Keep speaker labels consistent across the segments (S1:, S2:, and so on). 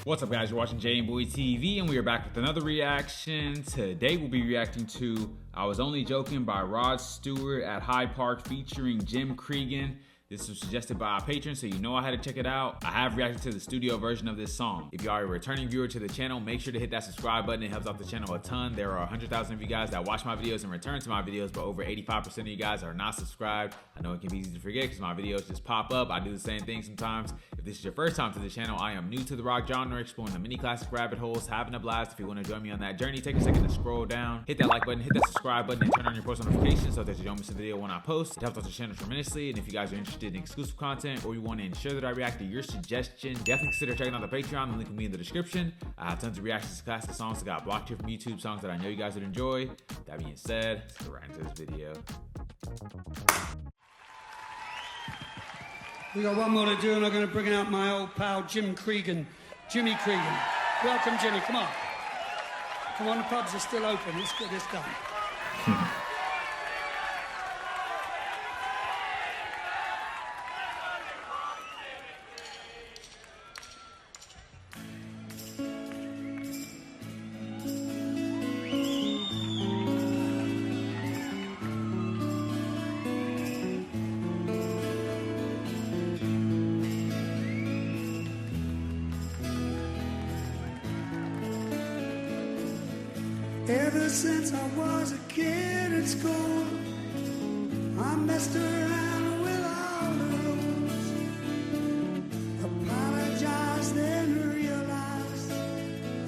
S1: What's up, guys? You're watching jmboytv, and we are back with another reaction. Today we'll be reacting to I Was Only Joking by Stewart at Hyde Park featuring Cregan. This was suggested by a patron, so you know I had to check it out. I have reacted to the studio version of this song. If you are a returning viewer to the channel, make sure to hit that subscribe button. It helps out the channel a ton. There are 100,000 of you guys that watch my videos and return to my videos, but over 85% of you guys are not subscribed. I know it can be easy to forget because my videos just pop up. I do the same thing sometimes. If this is your first time to the channel, I am new to the rock genre, exploring the mini classic rabbit holes, having a blast. If you want to join me on that journey, take a second to scroll down, hit that like button, hit that subscribe button, and turn on your post notifications so that you don't miss a video when I post. It helps out the channel tremendously, and if you guys are interested in exclusive content or you want to ensure that I react to your suggestion, definitely consider checking out the Patreon. The link will be in the description. I have tons of reactions to classic songs that got blocked here from YouTube, songs that I know you guys would enjoy. That being said, let's get right into this video.
S2: We got one more to do, and I'm going to bring out my old pal Jimmy Cregan. Welcome, Jimmy. Come on. Come on, the pubs are still open. Let's get this done. Ever since I was a kid at school, I messed around with all the rules. Apologized, then realized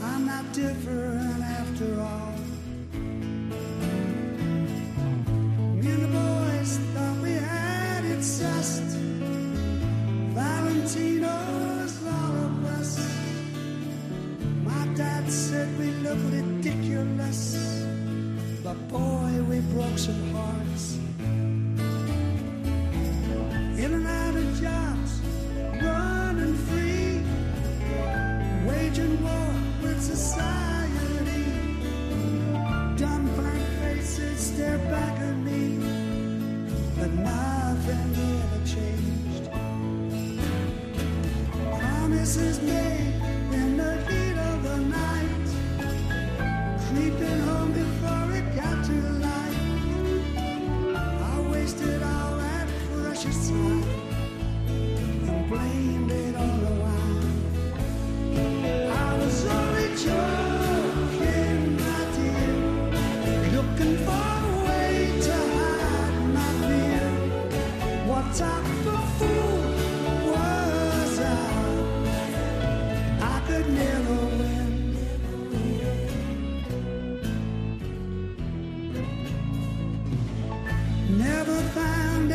S2: I'm not different after all. Me and the boys thought we had it sussed. Valentino's all of us. My dad said we looked ridiculous, but boy, we broke some hearts. In and out of jobs, running free, waging war with society. Dumb blank faces stare back at me, but nothing ever changed. Promises made in the heat of the night, creeping home before it got too light. I wasted all that precious time and blamed it on the wine. I was only joking, my dear, looking for a way to hide my fear. What type of fool was I could never win. Never found a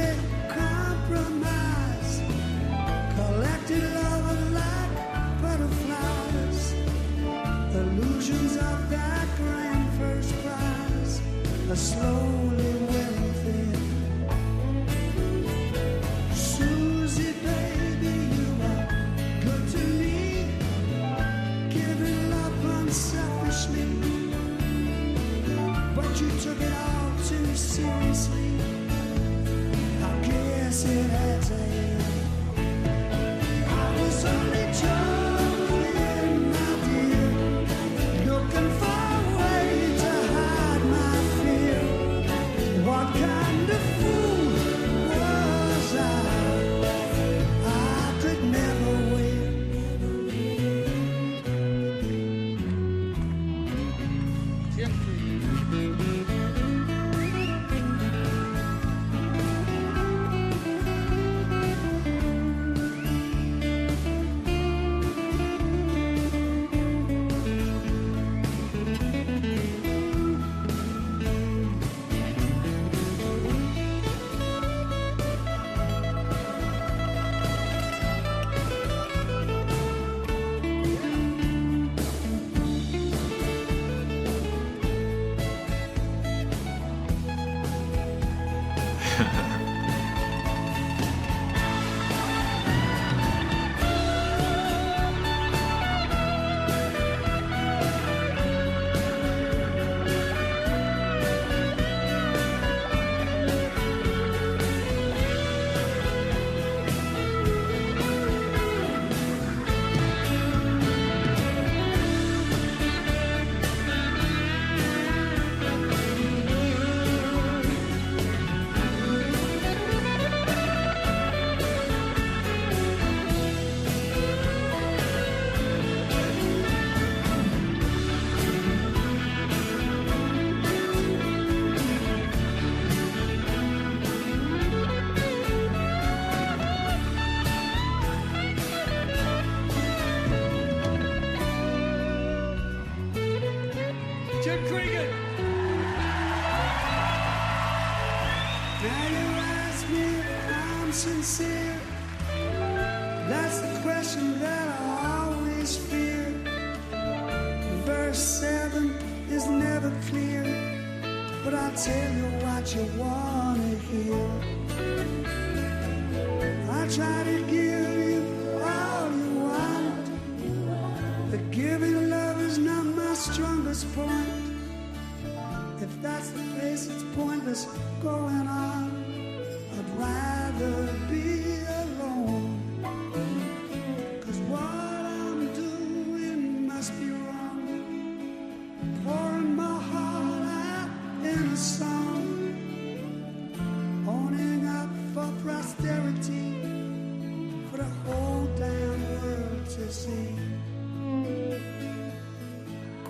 S2: compromise. Collected love like butterflies. Illusions of that grand first prize are slowly wearing thin. Susie, baby, you are good to me, giving love unselfishly, but you took it all too seriously. I guess it had to end. I was only joking, my dear, looking for a way to hide my fear. What kind of fool was I could never win. Jim Cregan. Jim Cregan. Now you ask me if I'm sincere. That's the question that I always fear. Verse 7 is never clear, but I'll tell you what you wanna hear. I try to give you all you want, but giving love is not my strongest point. If that's the case, it's pointless going on. I'd rather be alone, 'cause what I'm doing must be wrong. Pouring my heart out in a song, owning up for posterity, for the whole damn world to see.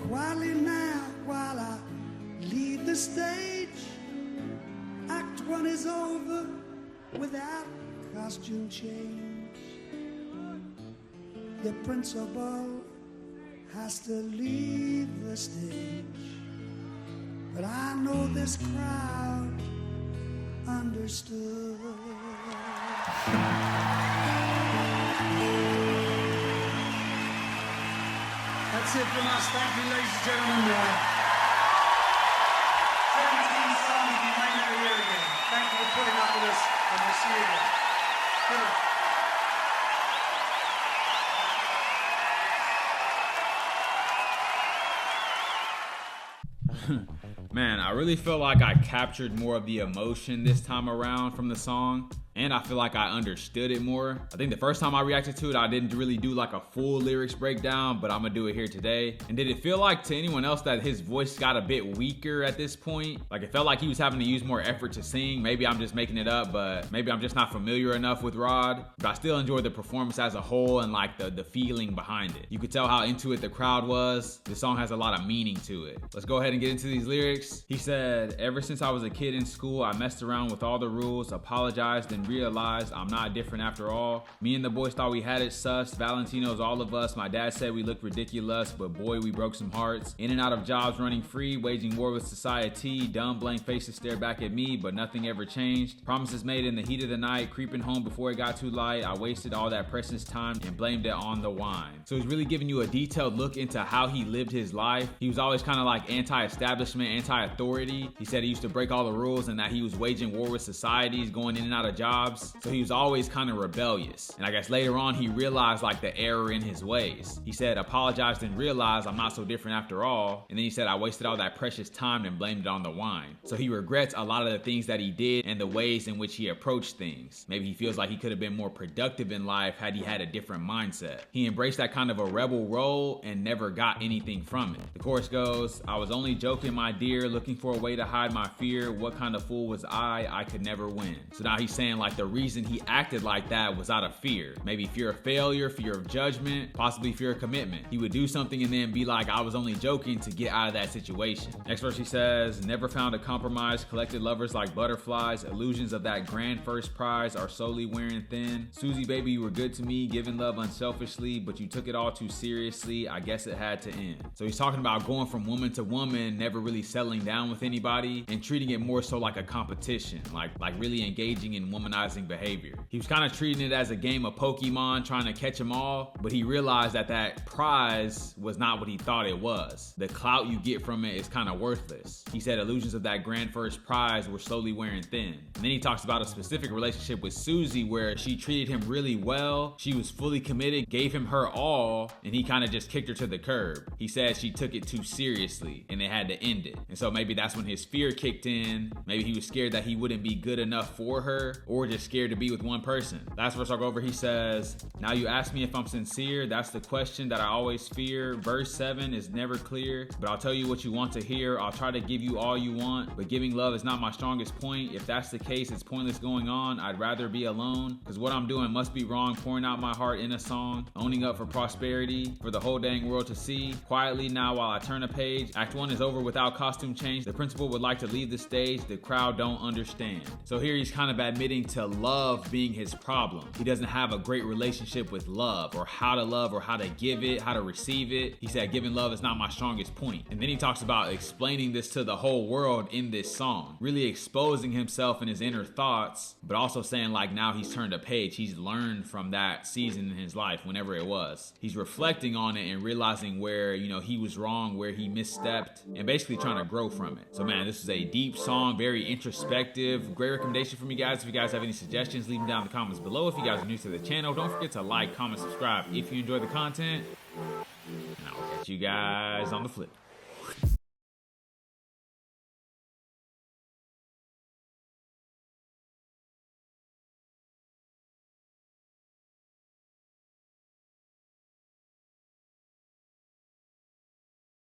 S2: Quietly now, while I leave the stage, Act 1 is over without costume change. The principal has to leave the stage, but I know this crowd understood. That's it from us. Thank you, ladies and gentlemen. 17 songs you might never hear again. Thank you for putting up with us, and we'll see you again. Good luck.
S1: Man, I really feel like I captured more of the emotion this time around from the song, and I feel like I understood it more. I think the first time I reacted to it, I didn't really do like a full lyrics breakdown, but I'm gonna do it here today. And did it feel like to anyone else that his voice got a bit weaker at this point? Like it felt like he was having to use more effort to sing. Maybe I'm just making it up, but maybe I'm just not familiar enough with Rod. But I still enjoyed the performance as a whole and like the feeling behind it. You could tell how into it the crowd was. The song has a lot of meaning to it. Let's go ahead and get into these lyrics. He said, "Ever since I was a kid in school, I messed around with all the rules, apologized and realized I'm not different after all. Me and the boys thought we had it sussed. Valentino's all of us. My dad said we looked ridiculous, but boy, we broke some hearts. In and out of jobs, running free, waging war with society. Dumb blank faces stare back at me, but nothing ever changed. Promises made in the heat of the night, creeping home before it got too light. I wasted all that precious time and blamed it on the wine." So he's really giving you a detailed look into how he lived his life. He was always kind of like anti-establishment, anti-authority. He said he used to break all the rules and that he was waging war with societies, going in and out of jobs. So he was always kind of rebellious. And I guess later on he realized like the error in his ways. He said, "Apologized and realized I'm not so different after all." And then he said, "I wasted all that precious time and blamed it on the wine." So he regrets a lot of the things that he did and the ways in which he approached things. Maybe he feels like he could have been more productive in life had he had a different mindset. He embraced that kind of a rebel role and never got anything from it. The chorus goes, "I was only joking, my dear, looking for a way to hide my fear. What kind of fool was I could never win." So now he's saying like the reason he acted like that was out of fear. Maybe fear of failure, fear of judgment, possibly fear of commitment. He would do something and then be like, "I was only joking," to get out of that situation. Next verse he says, "Never found a compromise, collected lovers like butterflies. Illusions of that grand first prize are slowly wearing thin. Susie, baby, you were good to me, giving love unselfishly, but you took it all too seriously. I guess it had to end." So he's talking about going from woman to woman, never really settling down with anybody, and treating it more so like a competition, like really engaging in womanizing behavior. He was kind of treating it as a game of Pokemon, trying to catch them all, but he realized that that prize was not what he thought it was. The clout you get from it is kind of worthless. He said illusions of that grand first prize were slowly wearing thin. And then he talks about a specific relationship with Susie where she treated him really well. She was fully committed, gave him her all, and he kind of just kicked her to the curb. He said she took it too seriously and they had to end it. And so maybe that's when his fear kicked in. Maybe he was scared that he wouldn't be good enough for her, or just scared to be with one person. Last verse I'll go over, he says, "Now you ask me if I'm sincere. That's the question that I always fear. Verse 7 is never clear, but I'll tell you what you want to hear. I'll try to give you all you want, but giving love is not my strongest point. If that's the case, it's pointless going on. I'd rather be alone, because what I'm doing must be wrong. Pouring out my heart in a song, owning up for prosperity, for the whole dang world to see. Quietly now while I turn a page. Act 1 is over without costume change. The principal would like to leave the stage. The crowd don't understand." So here he's kind of admitting to love being his problem. He doesn't have a great relationship with love, or how to give it, how to receive it. He said, giving love is not my strongest point. And then he talks about explaining this to the whole world in this song, really exposing himself and his inner thoughts, but also saying like now he's turned a page. He's learned from that season in his life, whenever it was. He's reflecting on it and realizing where, you know, he was wrong, where he misstepped, and basically trying to grow from it. So man, this is a deep song, very introspective. Great recommendation from you guys. If you guys have any suggestions, leave them down in the comments below. If you guys are new to the channel, don't forget to like, comment, subscribe if you enjoy the content. And I'll catch you guys on the flip.